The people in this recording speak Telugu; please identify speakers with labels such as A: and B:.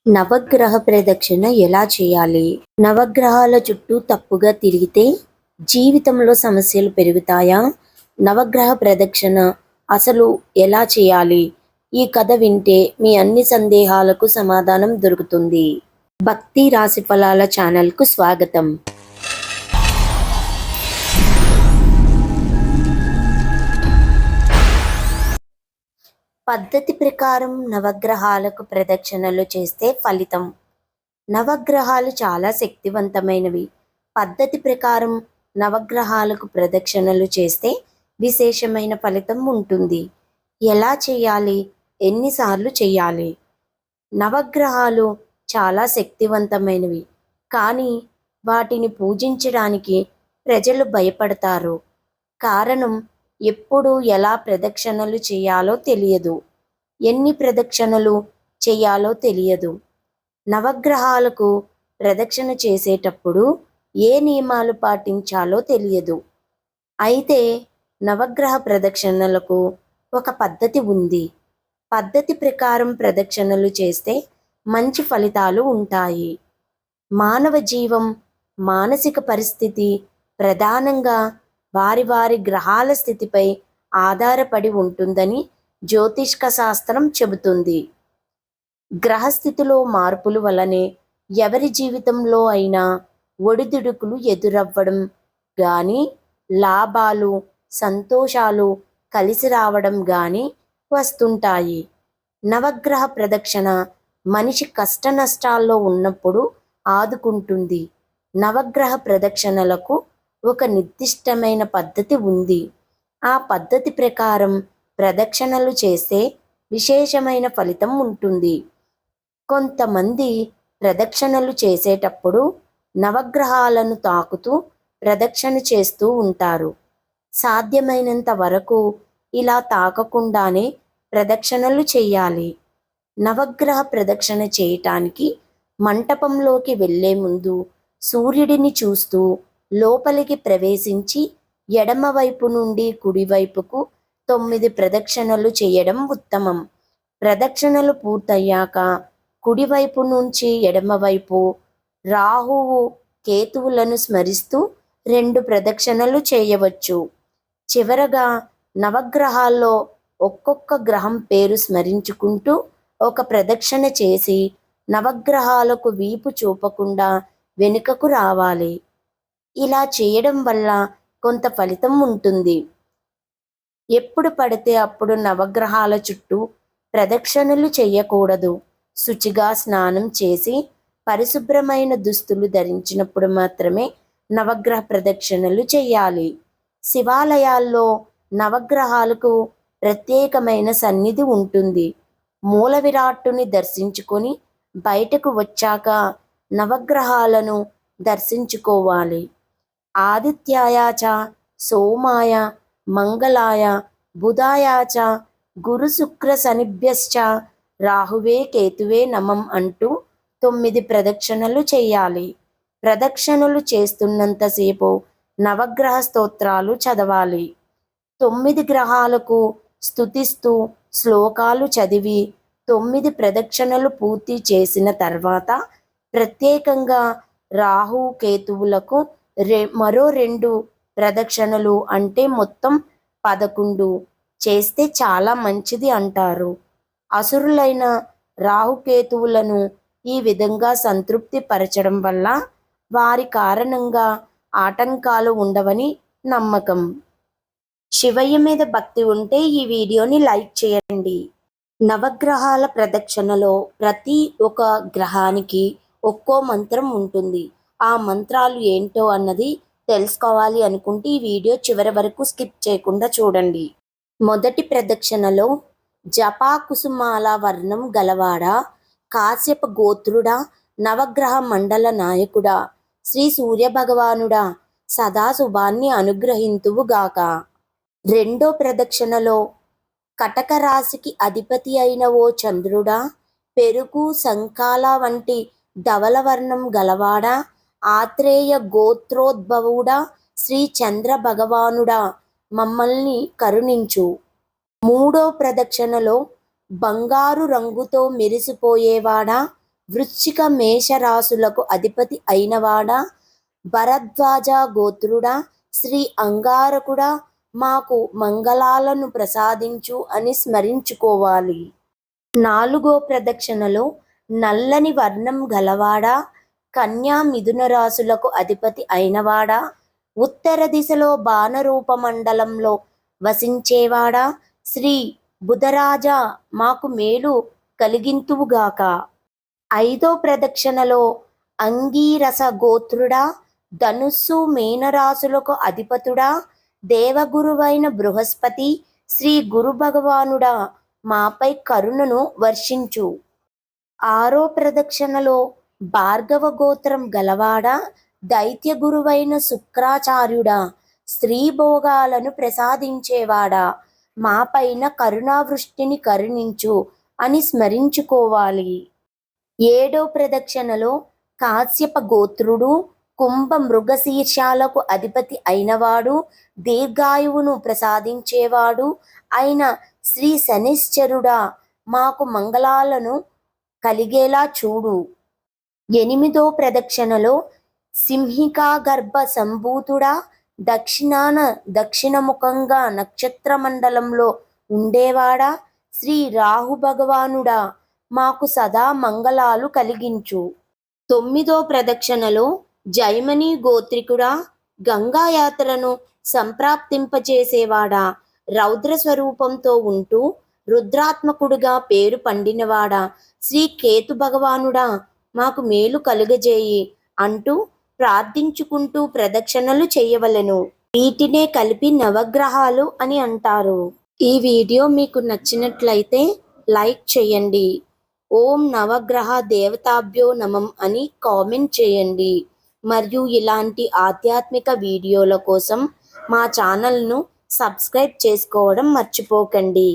A: నవగ్రహ ప్రదక్షిణ ఎలా చేయాలి? నవగ్రహాల చుట్టూ తప్పుగా తిరిగితే జీవితంలో సమస్యలు పెరుగుతాయా? నవగ్రహ ప్రదక్షిణ అసలు ఎలా చేయాలి? ఈ కథ వింటే మీ అన్ని సందేహాలకు సమాధానం దొరుకుతుంది. భక్తి రాశి ఫలాల ఛానల్‌కు స్వాగతం. పద్ధతి ప్రకారం నవగ్రహాలకు ప్రదక్షిణలు చేస్తే ఫలితం. నవగ్రహాలు చాలా శక్తివంతమైనవి. పద్ధతి ప్రకారం నవగ్రహాలకు ప్రదక్షిణలు చేస్తే విశేషమైన ఫలితం ఉంటుంది. ఎలా చేయాలి? ఎన్నిసార్లు చేయాలి? నవగ్రహాలు చాలా శక్తివంతమైనవి, కానీ వాటిని పూజించడానికి ప్రజలు భయపడతారు. కారణం, ఎప్పుడు ఎలా ప్రదక్షిణలు చేయాలో తెలియదు. ఎన్ని ప్రదక్షిణలు చేయాలో తెలియదు. నవగ్రహాలకు ప్రదక్షిణ చేసేటప్పుడు ఏ నియమాలు పాటించాలో తెలియదు. అయితే నవగ్రహ ప్రదక్షిణలకు ఒక పద్ధతి ఉంది. పద్ధతి ప్రకారం ప్రదక్షిణలు చేస్తే మంచి ఫలితాలు ఉంటాయి. మానవ జీవం, మానసిక పరిస్థితి ప్రధానంగా వారి వారి గ్రహాల స్థితిపై ఆధారపడి ఉంటుందని జ్యోతిష్క శాస్త్రం చెబుతుంది. గ్రహస్థితిలో మార్పుల వలనే ఎవరి జీవితంలో అయినా ఒడిదుడుకులు ఎదురవ్వడం కానీ, లాభాలు, సంతోషాలు కలిసి రావడం కానీ వస్తుంటాయి. నవగ్రహ ప్రదక్షిణ మనిషి కష్ట నష్టాల్లో ఉన్నప్పుడు ఆదుకుంటుంది. నవగ్రహ ప్రదక్షిణలకు ఒక నిర్దిష్టమైన పద్ధతి ఉంది. ఆ పద్ధతి ప్రకారం ప్రదక్షిణలు చేస్తే విశేషమైన ఫలితం ఉంటుంది. కొంతమంది ప్రదక్షిణలు చేసేటప్పుడు నవగ్రహాలను తాకుతూ ప్రదక్షిణ చేస్తూ ఉంటారు. సాధ్యమైనంత వరకు ఇలా తాకకుండానే ప్రదక్షిణలు చేయాలి. నవగ్రహ ప్రదక్షిణ చేయటానికి మంటపంలోకి వెళ్లే ముందు సూర్యుడిని చూస్తూ లోపలికి ప్రవేశించి ఎడమవైపు నుండి కుడివైపుకు 9 ప్రదక్షిణలు చేయడం ఉత్తమం. ప్రదక్షిణలు పూర్తయ్యాక కుడివైపు నుంచి ఎడమవైపు రాహువు, కేతువులను స్మరిస్తూ 2 ప్రదక్షిణలు చేయవచ్చు. చివరగా నవగ్రహాల్లో ఒక్కొక్క గ్రహం పేరు స్మరించుకుంటూ ఒక ప్రదక్షిణ చేసి నవగ్రహాలకు వీపు చూపకుండా వెనుకకు రావాలి. ఇలా చేయడం వల్ల కొంత ఫలితం ఉంటుంది. ఎప్పుడు పడితే అప్పుడు నవగ్రహాల చుట్టూ ప్రదక్షిణలు చేయకూడదు. శుచిగా స్నానం చేసి పరిశుభ్రమైన దుస్తులు ధరించినప్పుడు మాత్రమే నవగ్రహ ప్రదక్షిణలు చేయాలి. శివాలయాల్లో నవగ్రహాలకు ప్రత్యేకమైన సన్నిధి ఉంటుంది. మూల విరాట్టుని దర్శించుకొని బయటకు వచ్చాక నవగ్రహాలను దర్శించుకోవాలి. ఆదిత్యాయ చ, సోమాయ, మంగళాయ, బుధాయ చ, గురు శుక్ర శనిభ్యశ్చ, రాహువే కేతువే నమం అంటూ 9 ప్రదక్షిణలు చేయాలి. ప్రదక్షిణలు చేస్తున్నంతసేపు నవగ్రహ స్తోత్రాలు చదవాలి. 9 గ్రహాలకు స్తుతిస్తూ శ్లోకాలు చదివి 9 ప్రదక్షిణలు పూర్తి చేసిన తర్వాత ప్రత్యేకంగా రాహు, కేతువులకు మరో 2 ప్రదక్షిణలు, అంటే మొత్తం 11 చేస్తే చాలా మంచిది అంటారు. అసురులైన రాహుకేతువులను ఈ విధంగా సంతృప్తి పరచడం వల్ల వారి కారణంగా ఆటంకాలు ఉండవని నమ్మకం. శివయ్య మీద భక్తి ఉంటే ఈ వీడియోని లైక్ చేయండి. నవగ్రహాల ప్రదక్షిణలో ప్రతి ఒక గ్రహానికి ఒక్కో మంత్రం ఉంటుంది. ఆ మంత్రాలు ఏంటో అన్నది తెలుసుకోవాలి అనుకుంటే ఈ వీడియో చివరి వరకు స్కిప్ చేయకుండా చూడండి. మొదటి ప్రదక్షిణలో జపా కుసుమాల వర్ణం గలవాడా, కాశ్యప గోత్రుడా, నవగ్రహ మండల నాయకుడా, శ్రీ సూర్యభగవానుడా, సదా శుభాన్ని అనుగ్రహింతువుగాక. రెండో ప్రదక్షిణలో కటక రాశికి అధిపతి అయిన ఓ చంద్రుడా, పెరుగు, సంకాల వంటి ధవలవర్ణం గలవాడా, ఆత్రేయ గోత్రోద్భవుడా, శ్రీ చంద్ర భగవానుడా, మమ్మల్ని కరుణించు. మూడో ప్రదక్షిణలో బంగారు రంగుతో మెరిసిపోయేవాడా, వృశ్చిక మేష రాశులకు అధిపతి అయినవాడా, భరద్వాజ గోత్రుడా, శ్రీ అంగారకుడా, మాకు మంగళాలను ప్రసాదించు అని స్మరించుకోవాలి. 4వ ప్రదక్షిణలో నల్లని వర్ణం గలవాడా, కన్యా మిథున రాశులకు అధిపతి అయినవాడా, ఉత్తర దిశలో బాణరూప మండలంలో వసించేవాడా, శ్రీ బుధరాజా మాకు మేలు కలిగింతువుగాక. 5వ ప్రదక్షిణలో అంగీరస గోత్రుడా, ధనుస్సు మీనరాశులకు అధిపతుడా, దేవగురువైన బృహస్పతి, శ్రీ గురు భగవానుడా మాపై కరుణను వర్షించు. 6వ ప్రదక్షిణలో భార్గవ గోత్రం గలవాడా, దైత్య గురువైన శుక్రాచార్యుడా, స్త్రీ భోగాలను ప్రసాదించేవాడా మాపైన కరుణావృష్టిని కరుణించు అని స్మరించుకోవాలి. 7వ ప్రదక్షిణలో కాశ్యప గోత్రుడు, కుంభ మృగశీర్షాలకు అధిపతి అయినవాడు, దీర్ఘాయువును ప్రసాదించేవాడు అయిన శ్రీ శనిశ్చరుడా మాకు మంగళాలను కలిగేలా చూడు. 8వ ప్రదక్షిణలో సింహికా గర్భ సంభూతుడా, దక్షిణాన దక్షిణముఖంగా నక్షత్ర మండలంలో ఉండేవాడా, శ్రీ రాహు భగవానుడా మాకు సదా మంగళాలు కలిగించు. 9వ ప్రదక్షిణలో జైమని గోత్రికుడా, గంగాయాత్రను సంప్రాప్తింపచేసేవాడా, రౌద్ర స్వరూపంతో ఉంటూ రుద్రాత్మకుడుగా పేరు పండినవాడా, శ్రీ కేతు భగవానుడా మాకు మేలు కలుగజేయి అంటూ ప్రార్థించుకుంటూ ప్రదక్షిణలు చేయవలెను. వీటినే కలిపి నవగ్రహాలు అని అంటారు. ఈ వీడియో మీకు నచ్చినట్లయితే లైక్ చేయండి. ఓం నవగ్రహ దేవతాభ్యో నమః అని కామెంట్ చేయండి. మరియు ఇలాంటి ఆధ్యాత్మిక వీడియోల కోసం మా ఛానల్ను సబ్స్క్రైబ్ చేసుకోవడం మర్చిపోకండి.